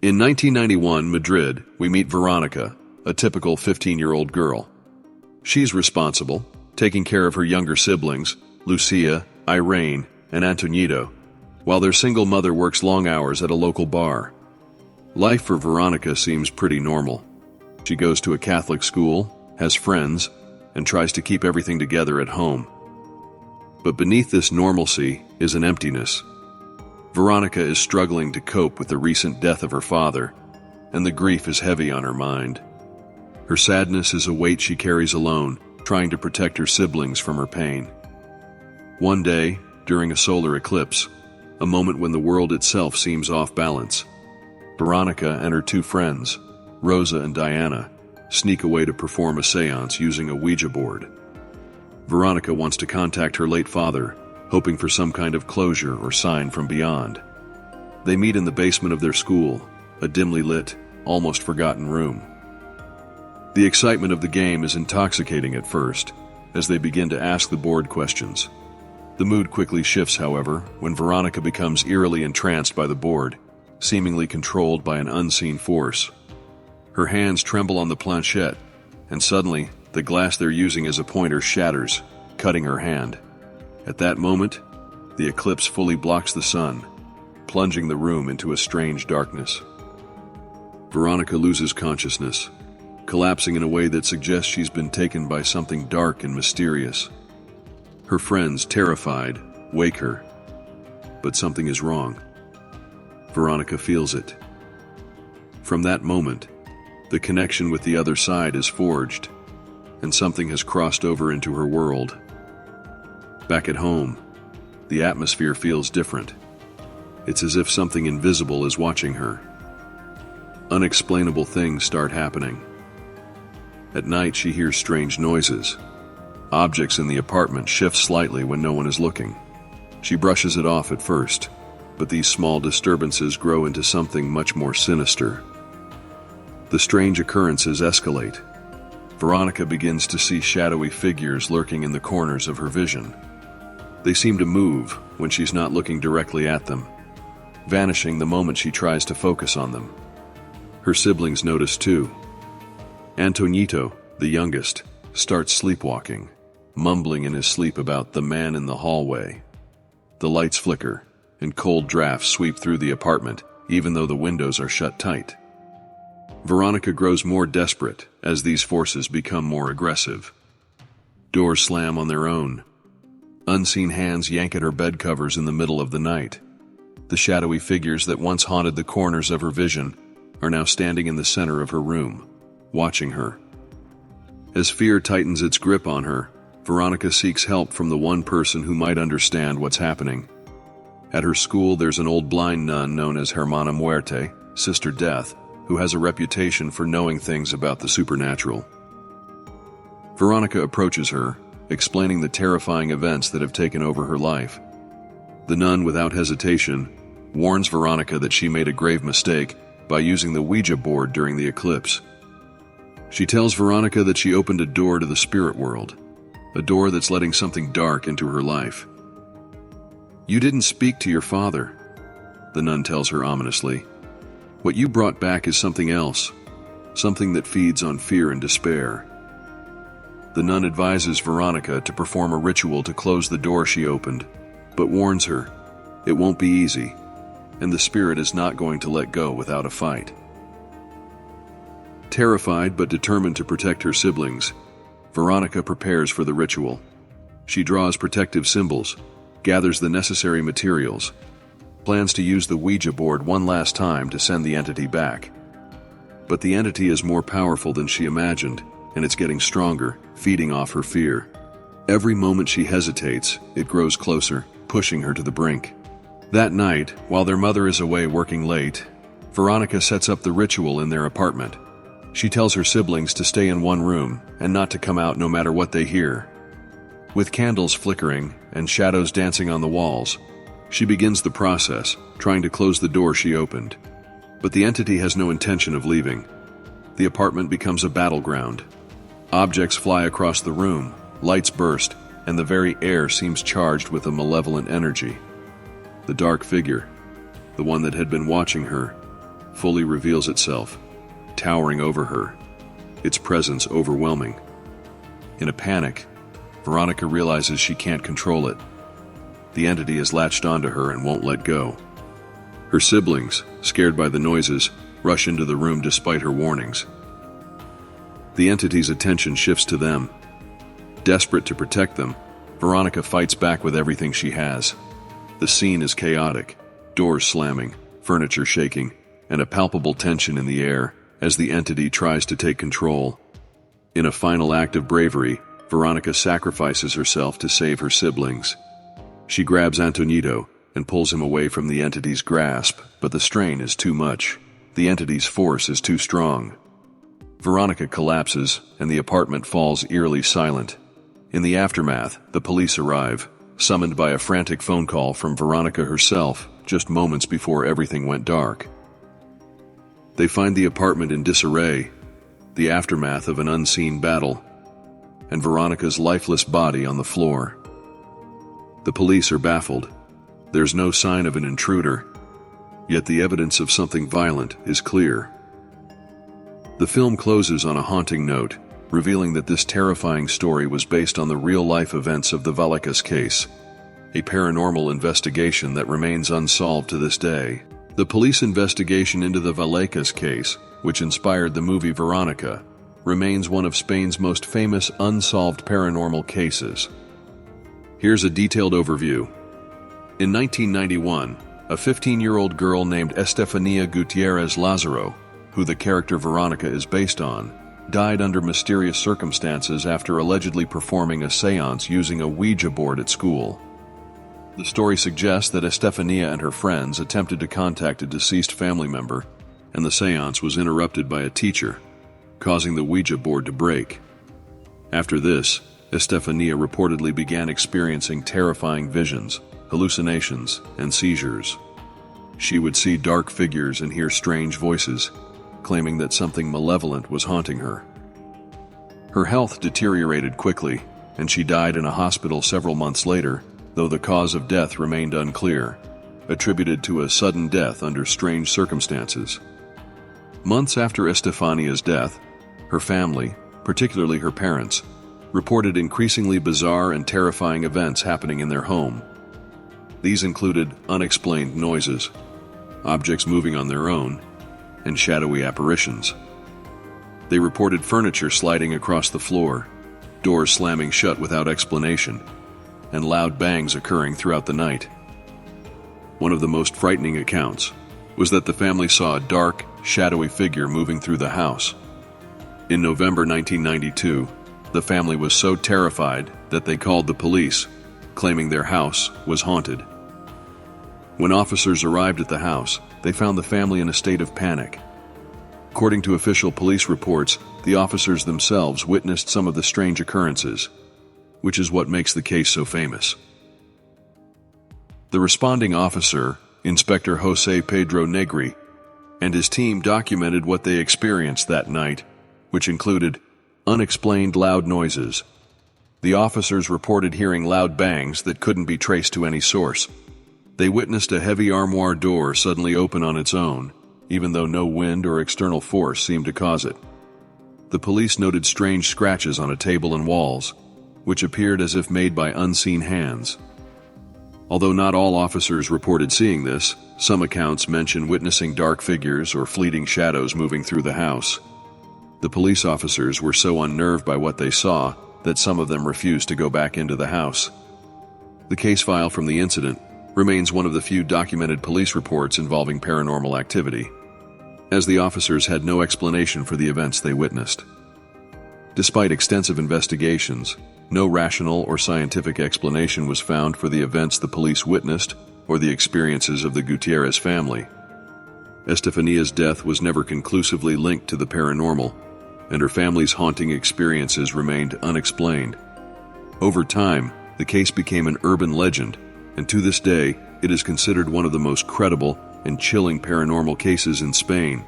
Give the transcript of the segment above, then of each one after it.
In 1991, Madrid, we meet Veronica, a typical 15-year-old girl. She's responsible, taking care of her younger siblings, Lucia, Irene, and Antonito, while their single mother works long hours at a local bar. Life for Veronica seems pretty normal. She goes to a Catholic school, has friends, and tries to keep everything together at home. But beneath this normalcy is an emptiness. Veronica is struggling to cope with the recent death of her father, and the grief is heavy on her mind. Her sadness is a weight she carries alone, trying to protect her siblings from her pain. One day, during a solar eclipse, a moment when the world itself seems off balance, Veronica and her two friends, Rosa and Diana, sneak away to perform a séance using a Ouija board. Veronica wants to contact her late father, hoping for some kind of closure or sign from beyond. They meet in the basement of their school, a dimly lit, almost forgotten room. The excitement of the game is intoxicating at first, as they begin to ask the board questions. The mood quickly shifts, however, when Veronica becomes eerily entranced by the board, seemingly controlled by an unseen force. Her hands tremble on the planchette, and suddenly, the glass they're using as a pointer shatters, cutting her hand. At that moment, the eclipse fully blocks the sun, plunging the room into a strange darkness. Veronica loses consciousness, collapsing in a way that suggests she's been taken by something dark and mysterious. Her friends, terrified, wake her, but something is wrong. Veronica feels it. From that moment, the connection with the other side is forged, and something has crossed over into her world. Back at home, the atmosphere feels different. It's as if something invisible is watching her. Unexplainable things start happening. At night, she hears strange noises. Objects in the apartment shift slightly when no one is looking. She brushes it off at first, but these small disturbances grow into something much more sinister. The strange occurrences escalate. Veronica begins to see shadowy figures lurking in the corners of her vision. They seem to move when she's not looking directly at them, vanishing the moment she tries to focus on them. Her siblings notice too. Antonito, the youngest, starts sleepwalking, mumbling in his sleep about the man in the hallway. The lights flicker, and cold drafts sweep through the apartment, even though the windows are shut tight. Veronica grows more desperate as these forces become more aggressive. Doors slam on their own. Unseen hands yank at her bed covers in the middle of the night. The shadowy figures that once haunted the corners of her vision are now standing in the center of her room, watching her. As fear tightens its grip on her, Veronica seeks help from the one person who might understand what's happening. At her school, there's an old blind nun known as Hermana Muerte, Sister Death, who has a reputation for knowing things about the supernatural. Veronica approaches her, explaining the terrifying events that have taken over her life. The nun, without hesitation, warns Veronica that she made a grave mistake by using the Ouija board during the eclipse. She tells Veronica that she opened a door to the spirit world, a door that's letting something dark into her life. "You didn't speak to your father," the nun tells her ominously. "What you brought back is something else, something that feeds on fear and despair." The nun advises Veronica to perform a ritual to close the door she opened, but warns her it won't be easy, and the spirit is not going to let go without a fight. Terrified but determined to protect her siblings, Veronica prepares for the ritual. She draws protective symbols, gathers the necessary materials, plans to use the Ouija board one last time to send the entity back. But the entity is more powerful than she imagined, and it's getting stronger, feeding off her fear. Every moment she hesitates, it grows closer, pushing her to the brink. That night, while their mother is away working late, Veronica sets up the ritual in their apartment. She tells her siblings to stay in one room and not to come out no matter what they hear. With candles flickering and shadows dancing on the walls, she begins the process, trying to close the door she opened. But the entity has no intention of leaving. The apartment becomes a battleground. Objects fly across the room, lights burst, and the very air seems charged with a malevolent energy. The dark figure, the one that had been watching her, fully reveals itself, towering over her, its presence overwhelming. In a panic, Veronica realizes she can't control it. The entity has latched onto her and won't let go. Her siblings, scared by the noises, rush into the room despite her warnings. The entity's attention shifts to them. Desperate to protect them, Veronica fights back with everything she has. The scene is chaotic, doors slamming, furniture shaking, and a palpable tension in the air as the entity tries to take control. In a final act of bravery, Veronica sacrifices herself to save her siblings. She grabs Antonito and pulls him away from the entity's grasp, but the strain is too much. The entity's force is too strong. Veronica collapses, and the apartment falls eerily silent. In the aftermath, the police arrive, summoned by a frantic phone call from Veronica herself, just moments before everything went dark. They find the apartment in disarray, the aftermath of an unseen battle, and Veronica's lifeless body on the floor. The police are baffled. There's no sign of an intruder, yet the evidence of something violent is clear. The film closes on a haunting note, revealing that this terrifying story was based on the real-life events of the Vallecas case, a paranormal investigation that remains unsolved to this day. The police investigation into the Vallecas case, which inspired the movie Veronica, remains one of Spain's most famous unsolved paranormal cases. Here's a detailed overview. In 1991, a 15-year-old girl named Estefanía Gutiérrez Lázaro, who the character Veronica is based on, died under mysterious circumstances after allegedly performing a séance using a Ouija board at school. The story suggests that Estefanía and her friends attempted to contact a deceased family member, and the séance was interrupted by a teacher, causing the Ouija board to break. After this, Estefanía reportedly began experiencing terrifying visions, hallucinations, and seizures. She would see dark figures and hear strange voices, claiming that something malevolent was haunting her. Her health deteriorated quickly, and she died in a hospital several months later, though the cause of death remained unclear, attributed to a sudden death under strange circumstances. Months after Estefania's death, her family, particularly her parents, reported increasingly bizarre and terrifying events happening in their home. These included unexplained noises, objects moving on their own, and shadowy apparitions. They reported furniture sliding across the floor, doors slamming shut without explanation, and loud bangs occurring throughout the night. One of the most frightening accounts was that the family saw a dark, shadowy figure moving through the house. In November 1992, the family was so terrified that they called the police, claiming their house was haunted. When officers arrived at the house, they found the family in a state of panic. According to official police reports, the officers themselves witnessed some of the strange occurrences, which is what makes the case so famous. The responding officer, Inspector Jose Pedro Negri, and his team documented what they experienced that night, which included unexplained loud noises. The officers reported hearing loud bangs that couldn't be traced to any source. They witnessed a heavy armoire door suddenly open on its own, even though no wind or external force seemed to cause it. The police noted strange scratches on a table and walls, which appeared as if made by unseen hands. Although not all officers reported seeing this, some accounts mention witnessing dark figures or fleeting shadows moving through the house. The police officers were so unnerved by what they saw that some of them refused to go back into the house. The case file from the incident remains one of the few documented police reports involving paranormal activity, as the officers had no explanation for the events they witnessed. Despite extensive investigations, no rational or scientific explanation was found for the events the police witnessed or the experiences of the Gutierrez family. Estefania's death was never conclusively linked to the paranormal, and her family's haunting experiences remained unexplained. Over time, the case became an urban legend, and to this day, it is considered one of the most credible and chilling paranormal cases in Spain.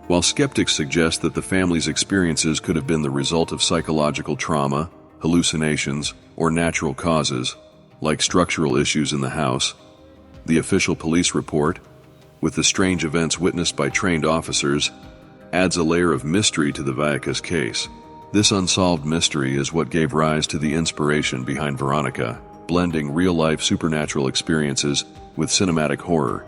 While skeptics suggest that the family's experiences could have been the result of psychological trauma, hallucinations, or natural causes, like structural issues in the house, the official police report, with the strange events witnessed by trained officers, adds a layer of mystery to the Vallecas case. This unsolved mystery is what gave rise to the inspiration behind Veronica, blending real-life supernatural experiences with cinematic horror.